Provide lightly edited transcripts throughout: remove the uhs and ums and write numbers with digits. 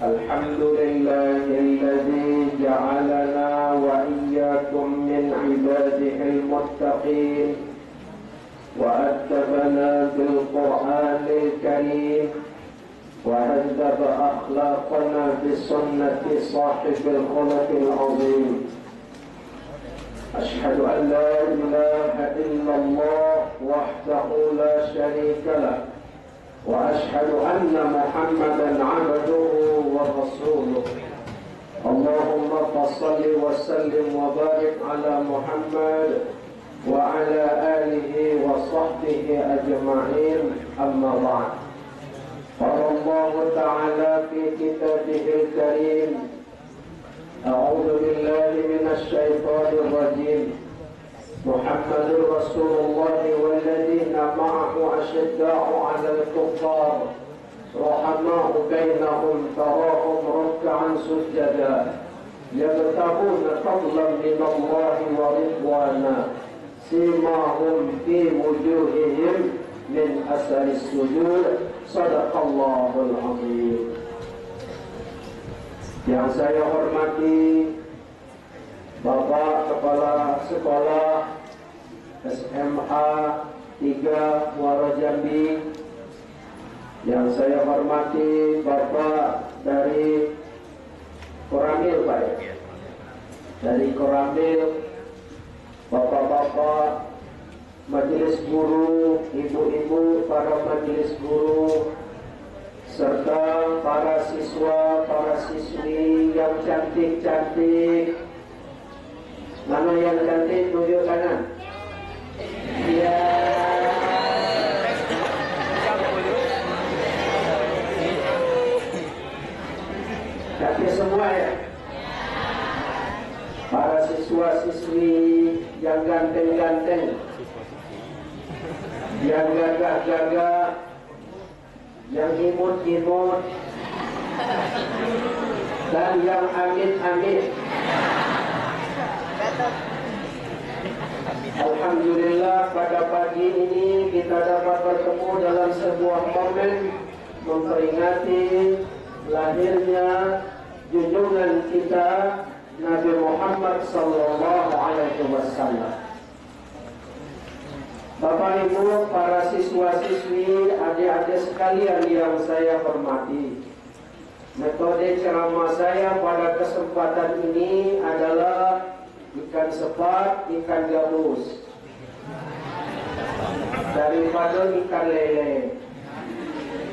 الحمد لله الذي جعلنا وإياكم من عباده المتقين وأدبنا بالقرآن الكريم وهذب أخلاقنا بسنة صاحب الخلق العظيم. أشهد أن لا إله إلا الله وحده لا شريك له وأشهد أن محمدا عبده ورسوله. اللهم صل وسلم وبارك على محمد وعلى آله وصحبه أجمعين. أما بعد، قال الله تعالى في كتابه الكريم: أعوذ بالله من الشيطان الرجيم. محمد رسول الله والذين معه أشداء على الكفار رحماء بينهم تراهم ركعا سجدا يبتغون فضلا من الله ورضوانا سيماهم في وجوههم من أثر السجود. صدق الله العظيم. Yang saya hormati Bapak Kepala Sekolah SMA 3 Muara Jambi, yang saya hormati Bapak dari Koramil, Pak, dari Koramil, Bapak-bapak majelis guru, ibu-ibu para majelis guru, serta para siswa, para siswi yang cantik-cantik. Mana yang cantik tunjuk kanan? Iya. Cantik semua ya. Para siswa-siswi yang ganteng-ganteng, yang gagah-gagah, yang imut-imut, dan yang amit-amit. Alhamdulillah, pada pagi ini kita dapat bertemu dalam sebuah momen memperingati lahirnya junjungan kita Nabi Muhammad sallallahu alaihi wasallam. Bapak Ibu, para siswa-siswi, adik-adik sekalian yang saya hormati, metode ceramah saya pada kesempatan ini adalah ikan sepat, ikan gabus, daripada ikan lele.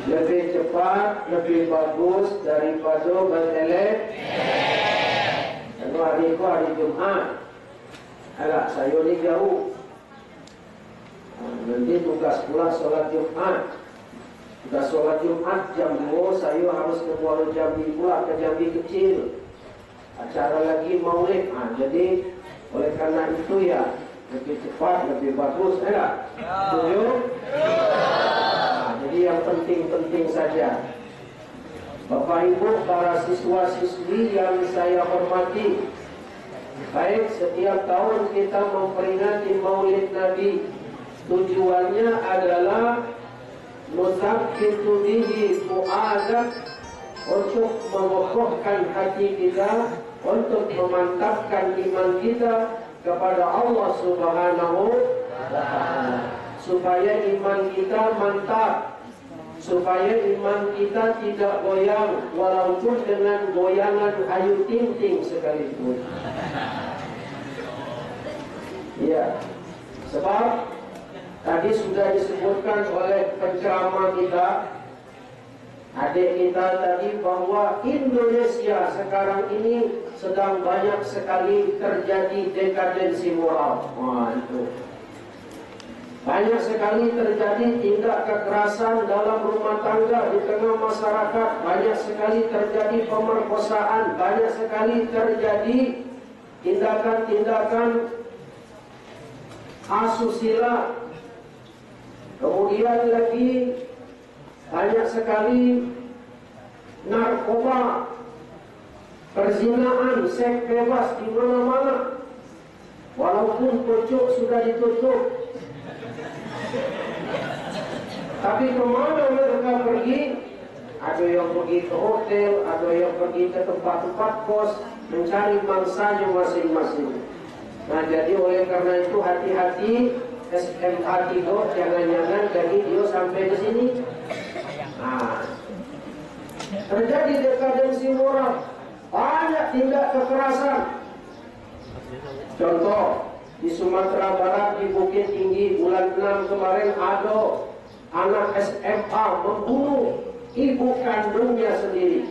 Lebih cepat, lebih bagus daripada bertele. Kalau hari itu hari Jumat, alah saya ni jauh. Nanti tugas pula solat Jumat. Sudah solat Jumat jam 2, saya harus ke Muara Jambi pula, ke Jambi kecil. Acara lagi maulid. Jadi oleh karena itu ya lebih cepat, lebih bagus, enggak? Setuju? Jadi yang penting-penting saja. Bapak Ibu, para siswa-siswi yang saya hormati, baik, setiap tahun kita memperingati Maulid Nabi. Tujuannya adalah nusabbitu bihi fu'adak, untuk mengokohkan hati kita, untuk memantapkan iman kita kepada Allah Subhanahu wa Ta'ala, supaya iman kita mantap, supaya iman kita tidak goyang walaupun dengan goyangan ayu ting-ting sekalipun. Ya, sebab tadi sudah disebutkan oleh penceramah kita, adik kita tadi, bahwa Indonesia sekarang ini sedang banyak sekali terjadi dekadensi moral. Itu banyak sekali terjadi tindak kekerasan dalam rumah tangga di tengah masyarakat, banyak sekali terjadi pemerkosaan, banyak sekali terjadi tindakan-tindakan asusila. Kemudian lagi banyak sekali narkoba, perzinaan, seks bebas di mana-mana. Walaupun pojok sudah ditutup, tapi kemana mereka pergi? ada yang pergi ke hotel, ada yang pergi ke tempat-tempat kos, mencari mangsanya masing-masing. Nah, jadi oleh karena itu hati-hati, SMA 3 jangan-jangan jadi dia sampai ke sini. Nah, terjadi dekadensi moral, banyak tindak kekerasan. Contoh, di Sumatera Barat, di Bukit Tinggi, bulan 6 kemarin ada anak SMA membunuh ibu kandungnya sendiri.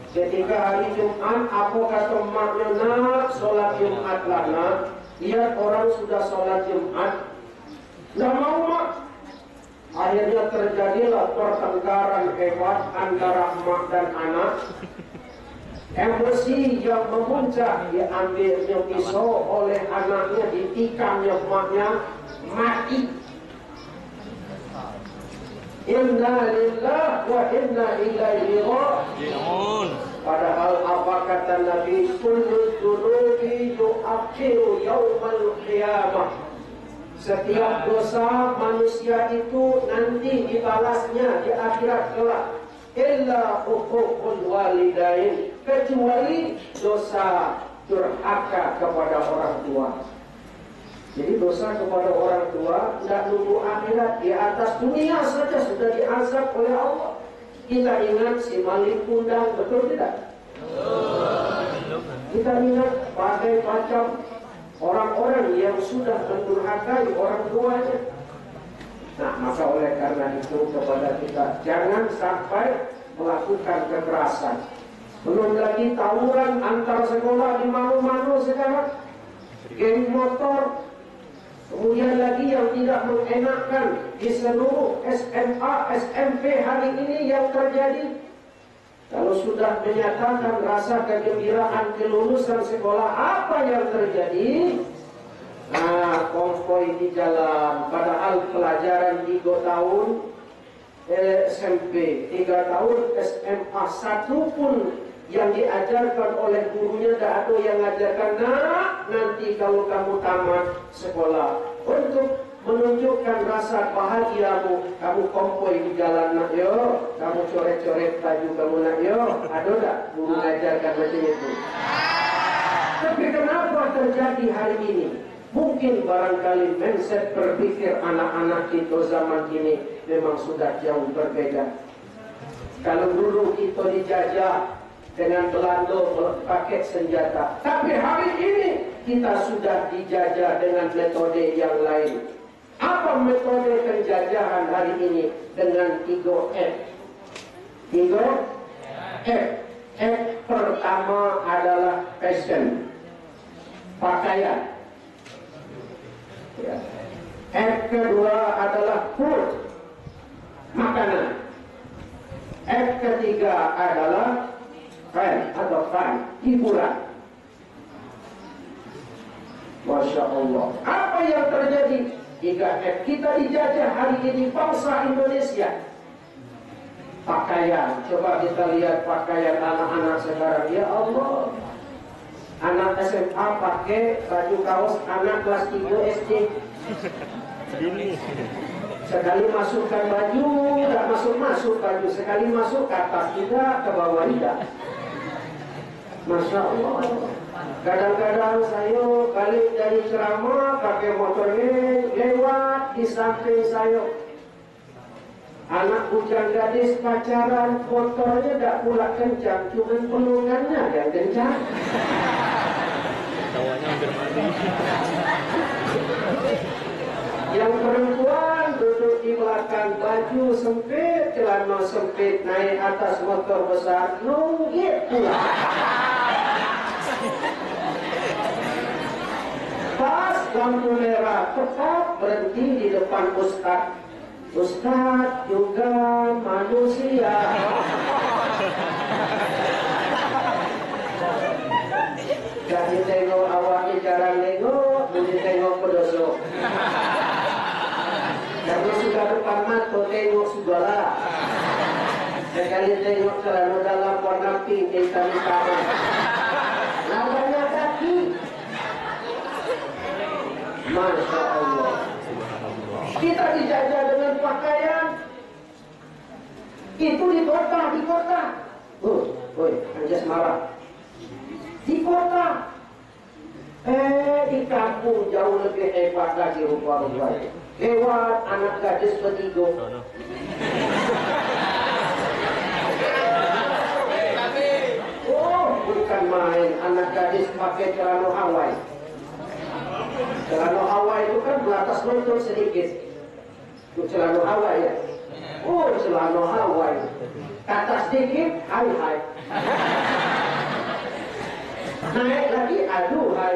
Ketika hari Jumat, apa kata maknya, nak sholat Jumat lah nak. Lihat orang sudah sholat Jumat, nggak mau mak. Akhirnya terjadilah pertengkaran hebat antara mak dan anak. Emosi yang memuncak, diambilnya pisau oleh anaknya, ditikamnya maknya, mati. Inna lillahi wa inna ilaihi raji'un. Padahal apa kata Nabi, kullu dzunubi yu'akhiru yaumal qiyamah. Setiap dosa manusia itu nanti dibalasnya di akhirat kelak. Illa huququl walidain, kecuali dosa durhaka kepada orang tua. Jadi dosa kepada orang tua tidak nunggu akhirat, di atas dunia saja sudah diazab oleh Allah. Kita ingat si Malik Kundang, betul tidak? Kita ingat bagai macam orang-orang yang sudah mendurhakai orang tuanya. Nah, maka oleh karena itu kepada kita jangan sampai melakukan kekerasan. Belum lagi tawuran antar sekolah di mana-mana sekarang, geng motor. Kemudian lagi yang tidak mengenakan di seluruh SMA, SMP hari ini yang terjadi. Kalau sudah menyatakan rasa kegembiraan kelulusan sekolah, apa yang terjadi? Nah, konvoi di jalan. Padahal pelajaran 3 tahun SMP, 3 tahun SMA, 1 pun yang diajarkan oleh gurunya tidak ada yang mengajarkan. Nah, nanti kalau kamu tamat sekolah, untuk menunjukkan rasa bahagiamu, kamu konvoi di jalan nak yo, kamu coret-coret baju kamu nak yo. Ada tak guru mengajarkan macam itu? Tapi kenapa terjadi hari ini? Mungkin barangkali mindset berpikir anak-anak kita zaman ini memang sudah jauh berbeda. Kalau dulu kita dijajah dengan Belanda pakai senjata, tapi hari ini kita sudah dijajah dengan metode yang lain. Apa metode penjajahan hari ini? Dengan 3F. 3F. F pertama adalah fashion, pakaian. F kedua adalah food, makanan. F ketiga adalah fun, hiburan. Masya Allah. Apa yang terjadi? 3F. Kita dijajah hari ini bangsa Indonesia. Pakaian. Coba kita lihat pakaian anak-anak sekarang. Ya Allah. Anak SMA pakai baju kaos anak kelas 3 SD. Sekali masukkan baju, tidak masuk baju. Sekali masuk ke atas tidak, ke bawah tidak. Masya Allah. Kadang-kadang saya balik dari ceramah pakai motornya, lewat di samping saya anak bujang gadis pacaran, motornya tidak pula kencang, cuma pelungannya yang kencang. Tawanya hampir mati. Yang perempuan duduk di belakang, baju sempit, celana sempit, naik atas motor besar, nunggit pula. Pas lampu merah, tetap berhenti di depan Ustaz. Ustaz juga manusia. Jadi tengok awaknya jarang nengok, boleh tengok pedosok. Kalau sudah depan mata tengok sudahlah. Sekali tengok celana dalam warna pink hitam-hitam. Lawannya kaki. Masya Allah. Kita dijajah dengan pakaian. Itu di kota, di kota. Woi, Anjas marah. Di kota. Di kampung jauh lebih hebat lagi rupa-rupanya. Lewat anak gadis bertiga. Oh, bukan main. Anak gadis pakai celana Hawaii. Celana Hawaii itu kan beratas lutut sedikit. Itu celana Hawaii ya. Oh, celana Hawaii. Kata sedikit, hai. Naik lagi, aduh, hai.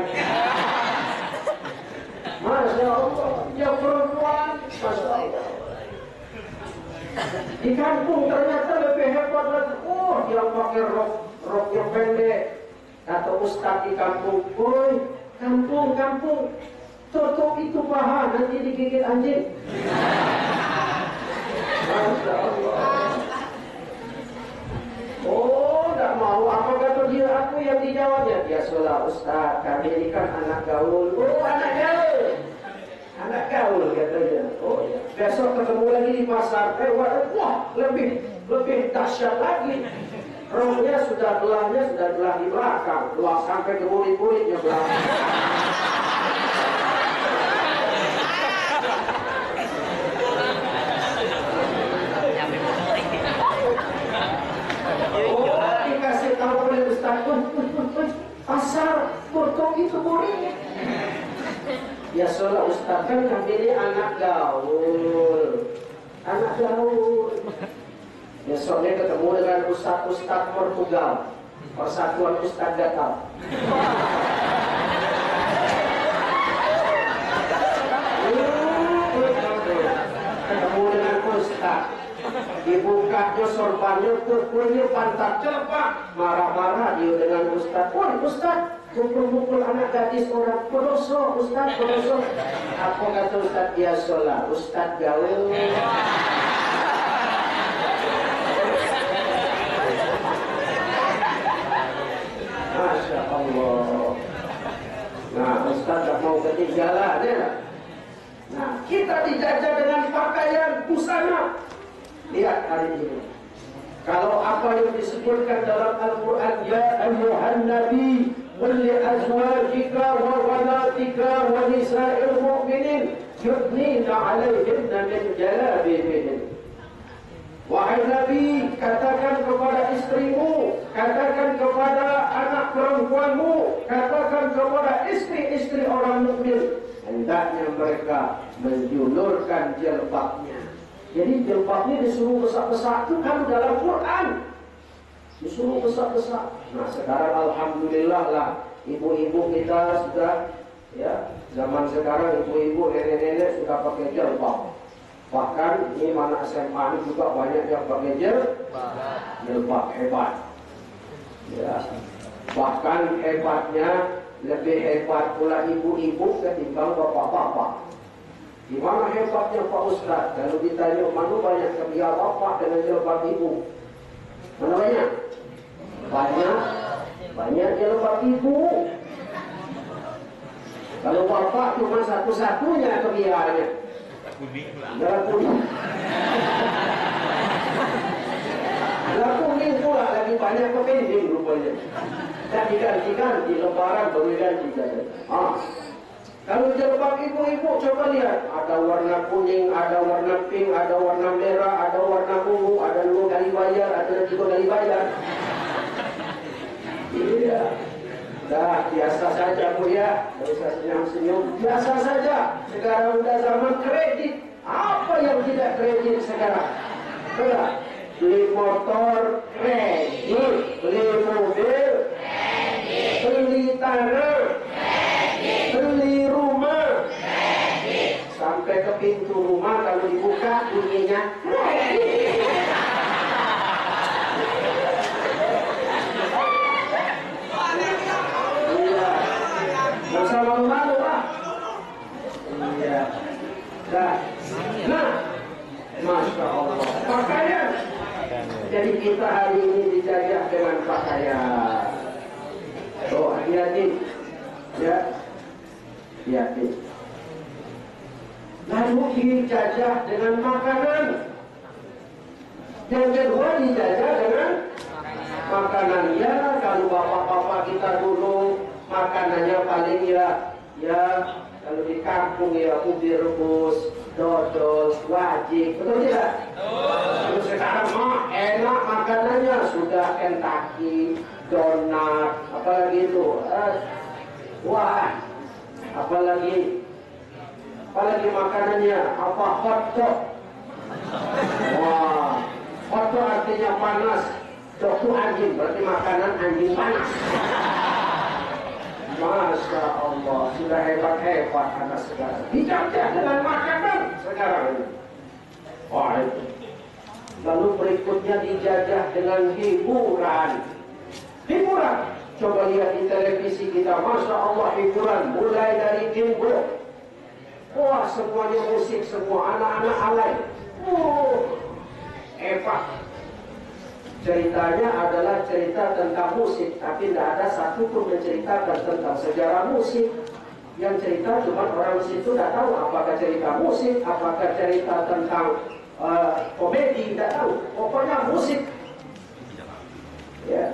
Masya Allah, yang perempuan, Masya Allah. Di kampung ternyata lebih hebat lagi. Oh, yang pakai rok yang pendek. Kata ustaz di kampung, woi, kampung, tutup itu paha, nanti digigit anjing. Masya Allah. Oh, tidak mau. Apa kata dia? Aku yang dijawabnya. Biasalah ustaz, kami ini kan anak gaul. Oh, anak gaul. Anak gaul katanya. Oh ya. Besok ketemu lagi di pasar. Wah, lebih dahsyat lagi. Rohnya sudah belah di belakang. Belah sampai ke kulit-kulitnya belah. Oh, dikasih tahu oleh ustaz. Pasar Portong itu boleh. Ya soalnya ustaz kan kami ini anak gaul. Besoknya ketemu dengan ustaz Portugal, Persatuan Ustaz Gatal. Ketemu dengan ustaz, dibukanya sorbannya, pukulnya pantat cepat, marah-marah dia dengan ustaz. Ustaz, mukul anak gadis orang pedoso, ustaz pedoso. Apa kata ustaz? Biasalah, ustaz gaul. Masya Allah. Nah, ustaz tak mau ketinggalan ya. Nah, kita dijajah dengan pakaian busana. Lihat hari ini. Kalau apa yang disebutkan dalam Al-Quran, ya ayyuhan nabi qul li azwajika wa banatika wa nisa'il mu'minin yudnina 'alaihinna min jalabibihin. Wahai Nabi, katakan kepada istrimu, katakan kepada anak perempuanmu, katakan kepada istri-istri orang mukmin, hendaknya mereka menjulurkan jilbabnya. Jadi jilbabnya disuruh besar-besar itu kan dalam Quran. Disuruh besar-besar. Nah sekarang alhamdulillah lah, ibu-ibu kita sudah, ya zaman sekarang ibu-ibu, nenek-nenek sudah pakai jilbab. Bahkan ini anak SMA ini juga banyak yang pakai jilbab hebat. Ya. Bahkan hebatnya lebih hebat pula ibu-ibu ketimbang bapak-bapak. Di mana hebatnya Pak Ustaz? Kalau ditanya mana banyak kebiar bapak dengan jilbab ibu? Mana banyak? Banyak jilbab ibu. Kalau bapak cuma satu-satunya kebiarnya. Darah kuning pula lagi banyak kepending rupanya. Dan diganti-ganti lebaran baru ganti. Kalau jilbab ibu-ibu coba lihat, ada warna kuning, ada warna pink, ada warna merah, ada warna ungu, ada 2 kali bayar, ada 3 kali bayar. Iya. Dah biasa saja Bu ya, tidak usah senyum-senyum, biasa saja. Sekarang udah zaman kredit. Apa yang tidak kredit sekarang? Sudah beli motor kredit, beli mobil kredit, beli tanah kredit, beli rumah kredit. Sampai ke pintu rumah kalau dibuka bunyinya kredit. Masa malu-malu lah. Iya. Nah, Masya Allah. Pakaian. Jadi kita hari ini dijajah dengan pakaian. Oh, hati-hati. Ya, hati-hati. Lalu dijajah dengan makanan. Yang kedua dijajah dengan makanannya. Kalau bapak-bapak kita dulu makanannya paling ya kalau di kampung ya ubi rebus, dodol, wajik, betul tidak? Terus sekarang enak makanannya sudah Kentucky, donat, apalagi itu, wah, apalagi makanannya apa hotdog, wah, hotdog artinya panas, dog itu anjing, berarti makanan anjing panas. Masya Allah, sudah hebat-hebat anak sekarang. Dijajah dengan makanan sekarang ini. Wah, itu. Lalu berikutnya dijajah dengan hiburan. Hiburan. Coba lihat di televisi kita, Masya Allah hiburan. Mulai dari Jimbo. Wah, semuanya musik, semua anak-anak alay. Hebat. Ceritanya adalah cerita tentang musik, tapi tidak ada satu pun menceritakan tentang sejarah musik. Yang cerita cuma orang situ tidak tahu apakah cerita musik, apakah cerita tentang komedi, tidak tahu. Pokoknya musik. Ya.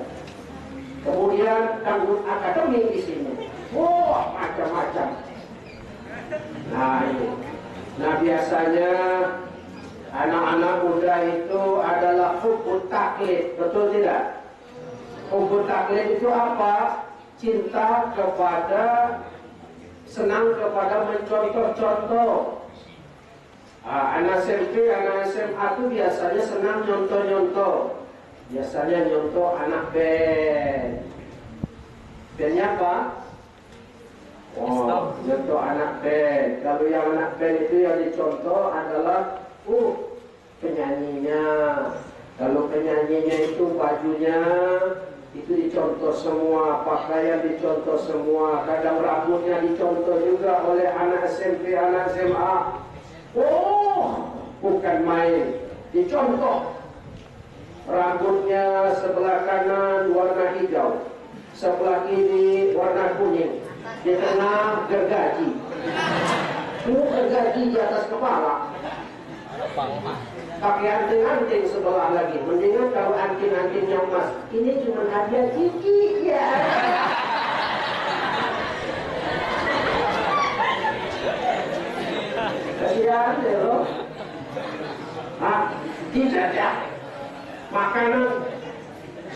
Kemudian dangdut akademik di sini. Wah, macam-macam. Nah, ini. Nah, biasanya anak-anak muda itu adalah hubbut taklid, betul tidak? Hubbut taklid itu apa? Cinta kepada, senang kepada mencontoh-contoh. Anak SMP, anak SMA itu biasanya senang nyontoh-nyontoh. Biasanya nyontoh anak band. Bandnya apa? Oh, nyontoh anak band. Kalau yang anak band itu yang dicontoh adalah penyanyinya. Kalau penyanyinya itu bajunya itu dicontoh semua, pakaian dicontoh semua, kadang rambutnya dicontoh juga oleh anak SMP, anak SMA. Bukan main, dicontoh. Rambutnya sebelah kanan warna hijau, sebelah kiri warna kuning, di tengah gergaji. Gergaji di atas kepala. Pakai anting-anting sebelah lagi. Mendingan kalau anting-antingnya emas. Ini cuma hadiah Kiki ya. Kasihan deh loh. Dijajah makanan,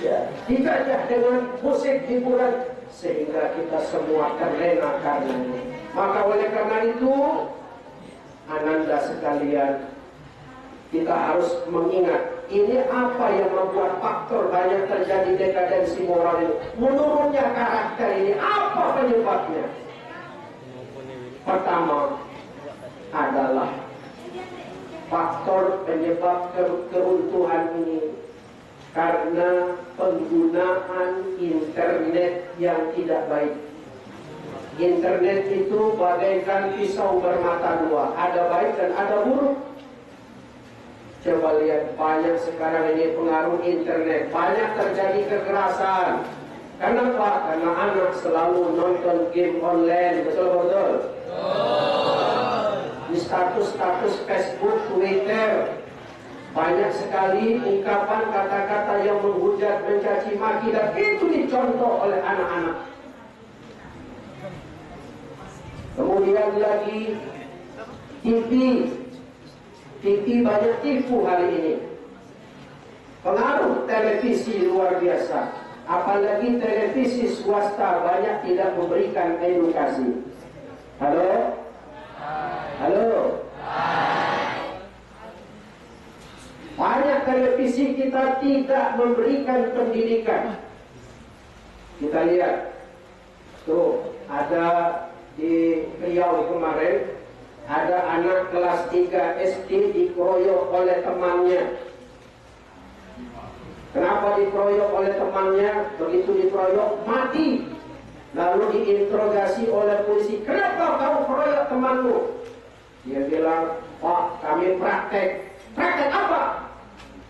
ya, dijajah dengan musik hiburan sehingga kita semua terlena karenanya. Maka oleh karena itu, ananda sekalian, kita harus mengingat ini apa yang membuat faktor banyak terjadi dekadensi moral ini, menurunnya karakter ini, apa penyebabnya? Pertama adalah faktor penyebab keruntuhan ini karena penggunaan internet yang tidak baik. Internet itu bagaikan pisau bermata dua, ada baik dan ada buruk. Coba lihat, banyak sekarang ini pengaruh internet, banyak terjadi kekerasan. Kenapa? Karena anak selalu nonton game online, betul-betul. Di status-status Facebook, Twitter, banyak sekali ungkapan kata-kata yang menghujat, mencaci maki, dan itu dicontoh oleh anak-anak. Kemudian lagi TV banyak tipu hari ini. Pengaruh televisi luar biasa. Apalagi televisi swasta banyak tidak memberikan edukasi. Halo? Halo? Banyak televisi kita tidak memberikan pendidikan. Kita lihat, tuh ada di Riau kemarin, ada anak kelas 3 SD dikeroyok oleh temannya. Kenapa dikeroyok oleh temannya? Begitu dikeroyok, mati. Lalu diinterogasi oleh polisi, kenapa kamu keroyok temanmu? Dia bilang, Pak, kami praktek. Praktek apa?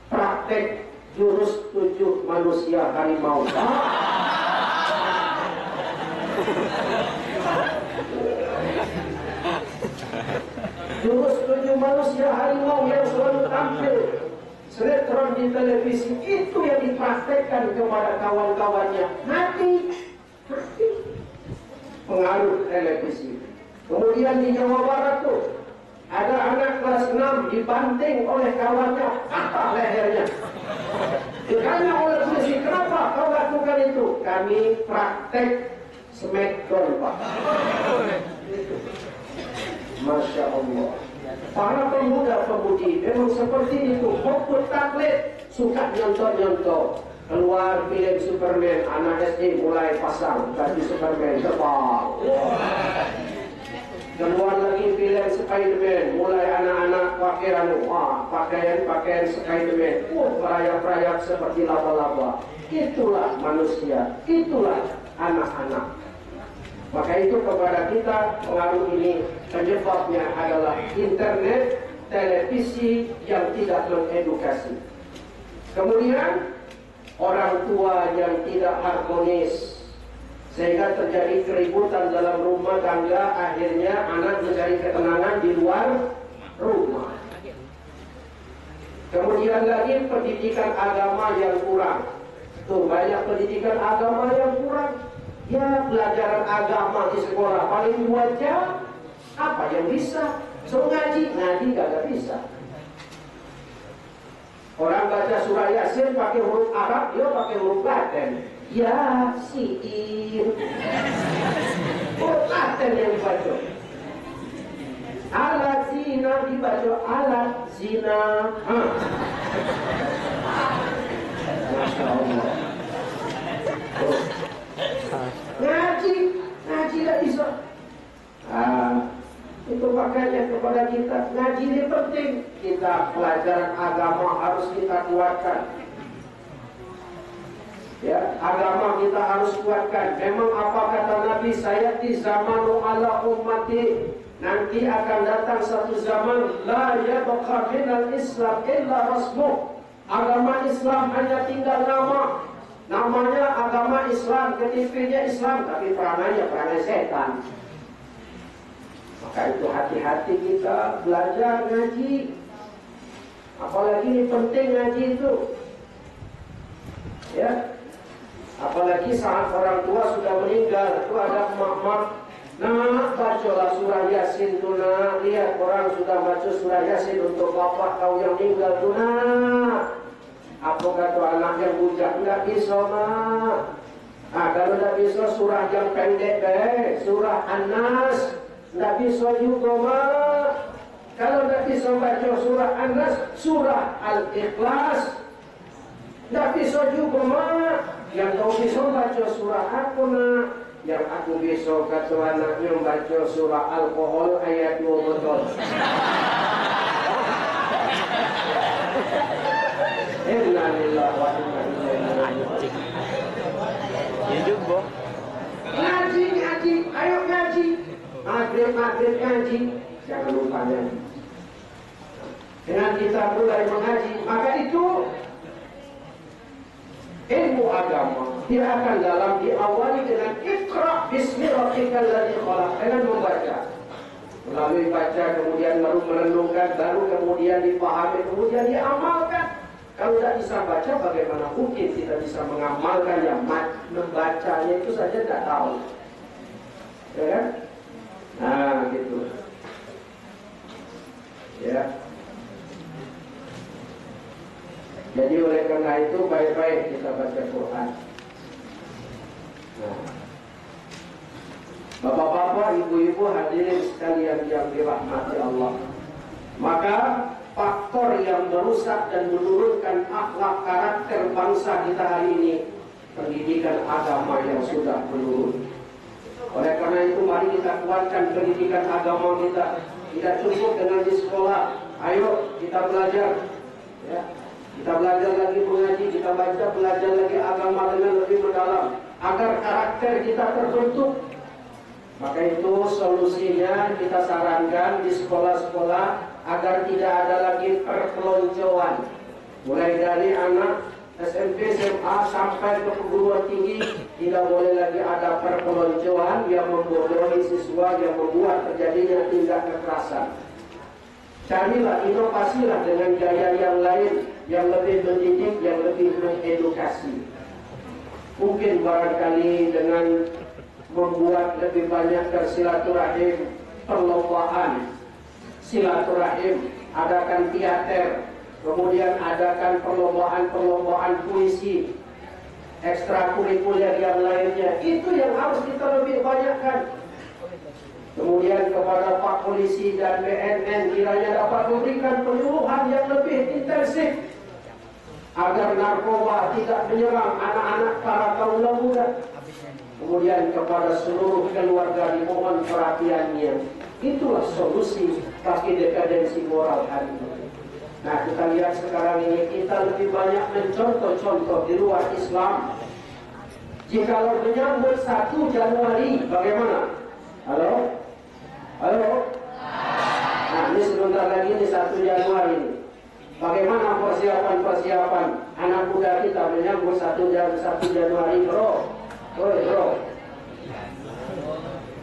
Praktek jurus 7 manusia harimau. Jurus 7 manusia harimau yang selalu tampil sinetron di televisi itu yang dipraktekkan kepada kawan-kawannya. Mati pengaruh televisi. Kemudian di Jawa Barat tuh ada anak kelas 6 dibanting oleh kawannya, patah lehernya. Ditanya oleh polisi, kenapa kau lakukan itu? Kami praktek smackdown, Pak. Masya Allah. Para pemuda-pemudi memang seperti itu. Hoput taklit, suka nyontor-nyontor. Keluar film Superman, anak SD mulai pasang baju Superman tebal. Keluar lagi film Spiderman, mulai anak-anak pakai pakaian Spiderman. Merayap-rayap seperti laba-laba. Itulah manusia, itulah anak-anak. Maka itu kepada kita pengaruh ini penyebabnya adalah internet, televisi yang tidak mengedukasi. Kemudian orang tua yang tidak harmonis, sehingga terjadi keributan dalam rumah tangga, akhirnya anak mencari ketenangan di luar rumah. Kemudian lagi pendidikan agama yang kurang. Tuh banyak pendidikan agama yang kurang. Ya, pelajaran agama di sekolah paling 2 jam. Apa yang bisa? So ngaji gak bisa. Orang baca surah Yasin pakai huruf Arab, dia pakai huruf Latin. Yasin. Huruf Latin yang dibaca. Alat zina dibaca alat zina. Masya Allah. Ngaji tidak bisa. Itu makanya kepada kita ngaji ini penting. Kita pelajaran agama harus kita kuatkan. Ya, agama kita harus kuatkan. Memang apa kata Nabi, saya di zamanu ala ummati, nanti akan datang satu zaman la yabqa minal Islam illa rasmuh. Agama Islam hanya tinggal nama. Namanya agama Islam, KTP-nya Islam, tapi perangannya perangai setan. Maka itu hati-hati kita belajar ngaji. Apalagi ini penting ngaji itu. Ya. Apalagi saat orang tua sudah meninggal, itu ada emak-emak, nah bacalah surah Yasin tuh, nah lihat orang sudah baca surah Yasin untuk bapak kau yang meninggal tuh, nah. Apa kata anak yang bujak, enggak bisa mak. Kalau enggak bisa surah yang pendek surah An-Nas, enggak bisa juga mak. Kalau enggak bisa baca surah An-Nas, surah Al-Ikhlas, enggak bisa juga mak. Yang kau bisa baca surah apa nak? Yang aku bisa kata anaknya baca surah Alkohol ayat 2 betul. Innalillahi wa inna ilaihi raji'un. Ngaji, ayo ngaji. Maghrib ngaji. Jangan lupa ngaji. Dengan kita mulai mengaji, maka itu ilmu agama dia akan dalam diawali dengan Iqra bismi rabbikal ladzi khalaq, dengan membaca. Melalui baca, kemudian baru merenungkan, baru kemudian dipahami, kemudian diamalkan. Kalau tidak bisa baca, bagaimana mungkin kita bisa mengamalkan yang membacanya itu saja tidak tahu, ya kan? Nah, gitu. Ya. Jadi oleh karena itu baik-baik kita baca Quran. Nah. Bapak-bapak, ibu-ibu, hadirin sekalian yang dirahmati Allah. Maka faktor yang merusak dan menurunkan akhlak karakter bangsa kita hari ini, pendidikan agama yang sudah menurun. Oleh karena itu mari kita kuatkan pendidikan agama kita. Tidak cukup dengan di sekolah. Ayo kita belajar, ya. Kita belajar lagi mengaji, kita belajar lagi agama dengan lebih mendalam agar karakter kita terbentuk. Maka itu solusinya kita sarankan di sekolah-sekolah agar tidak ada lagi perpeloncoan. Mulai dari anak SMP, SMA sampai ke perguruan tinggi, tidak boleh lagi ada perpeloncoan yang membodohi siswa, yang membuat terjadinya tindak kekerasan. Carilah, inovasilah dengan gaya yang lain. yang lebih mendidik, yang lebih mengedukasi. Mungkin barangkali dengan membuat lebih banyak bersilaturahim, perlombaan silaturahim, adakan teater, kemudian adakan perlombaan puisi, ekstrakurikuler yang lainnya. Itu yang harus kita lebih banyakkan. Kemudian kepada Pak Polisi dan BNN kiranya dapat memberikan penyuluhan yang lebih intensif agar narkoba tidak menyerang anak-anak para kaum muda. Kemudian kepada seluruh keluarga dimohon perhatiannya. Itulah solusi bagi dekadensi moral hari ini. Nah, kita lihat sekarang ini kita lebih banyak mencontoh-contoh di luar Islam. Jikalau menyambut 1 Januari bagaimana? Halo? Halo? Nah, ini sebentar lagi ini 1 Januari ini. Bagaimana persiapan anak muda kita menyambut 1 Januari, bro? Bro.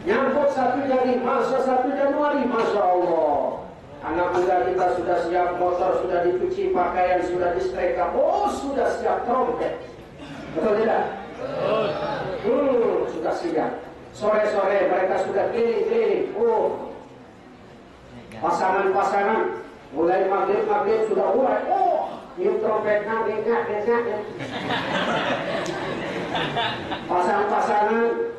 Nyambut 1 Januari, masa 1 Januari, Masya Allah. Anak muda kita sudah siap motor, sudah dicuci pakaian, sudah disetrika, sudah siap trompet. Betul tidak? Sudah siap. Sore-sore mereka sudah keliling-keliling. Pasangan-pasangan mulai maghrib sudah mulai. Niup trompetnya, ingat. Pasangan-pasangan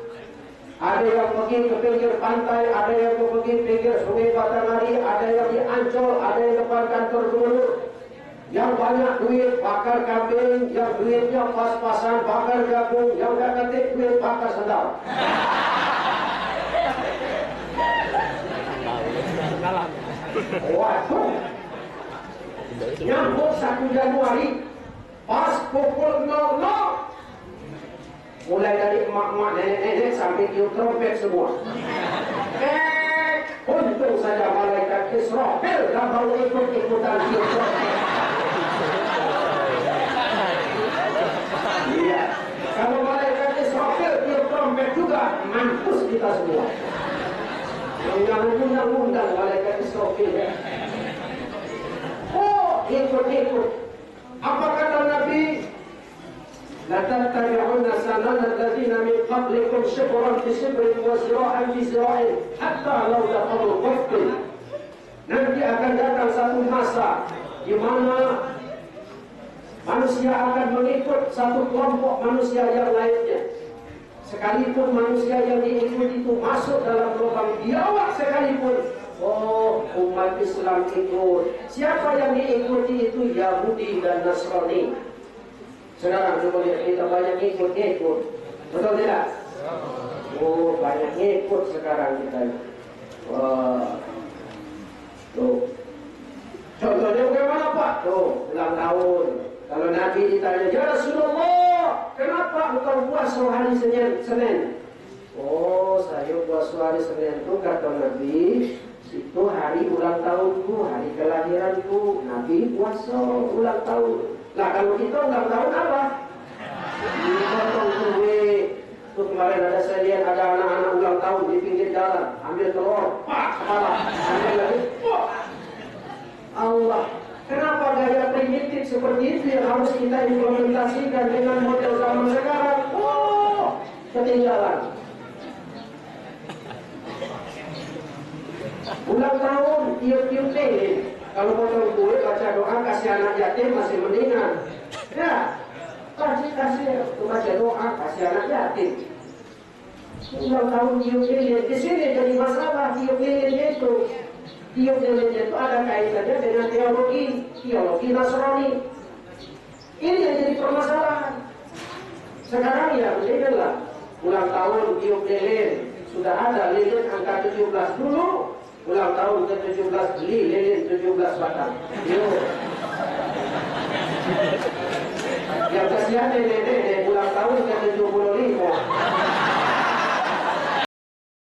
ada yang pergi ke pinggir pantai, ada yang pergi pinggir sungai Batanghari, ada yang di Ancol, ada yang depan kantor gubernur. Yang banyak duit bakar kambing, yang duitnya pas-pasan bakar jagung, yang gak ketik duit bakar sendal. Waduh, nyambut 1 Januari pas pukul 00, mulai dari emak-emak, nenek-nenek sampai tiup trompet semua. Untung saja malaikat Israfil gak mau ikut-ikutan tiup trompet. Iya, kalau malaikat Israfil tiup trompet juga mampus kita semua. Yang undang-undang malaikat Israfil. Ikut. Apa kata Nabi? La tattabi'unna sanana alladziina min qablikum shibran bi shibrin wa zira'an bi zira'in hatta law dakhalul qafqin. Nanti akan datang satu masa di mana manusia akan mengikut satu kelompok manusia yang lainnya. Sekalipun manusia yang diikuti itu masuk dalam lubang biawak sekalipun, umat Islam ikut. Siapa yang diikuti itu Yahudi dan Nasrani. Sekarang coba lihat, kita banyak ikut. Betul tidak? Banyak ikut sekarang kita. Tuh. Contohnya bagaimana Pak? Tuh, ulang tahun. Kalau Nabi ditanya, ya Rasulullah, kenapa engkau puasa hari Senin? Saya puasa hari Senin itu kata Nabi, itu hari ulang tahunku, hari kelahiranku. Nabi puasa ulang tahun. Lah kalau kita ulang tahun apa? Dipotong kue. Tuh kemarin saya lihat ada anak-anak ulang tahun di pinggir jalan, ambil telur, kepala, ambil lagi, Allah. Kenapa gaya primitif seperti itu yang harus kita implementasikan dengan model zaman sekarang? Ketinggalan. Ulang tahun, tiup-tiup lilin. Kalau potong kue, baca doa, kasih anak yatim masih mendingan. Ya, kasih baca doa, kasih anak yatim. Ulang tahun tiup lilin. Di sini jadi masalah tiup lilin itu. Tiup lilin itu ada kaitannya dengan teologi Nasrani. Ini yang jadi permasalahan. Sekarang ya, beginilah. Ulang tahun tiup lilin. Sudah ada lilin angka 17 dulu. Ulang tahun ke-17 beli lilin 17 batang. Yang kasihan nenek ulang tahun ke-75.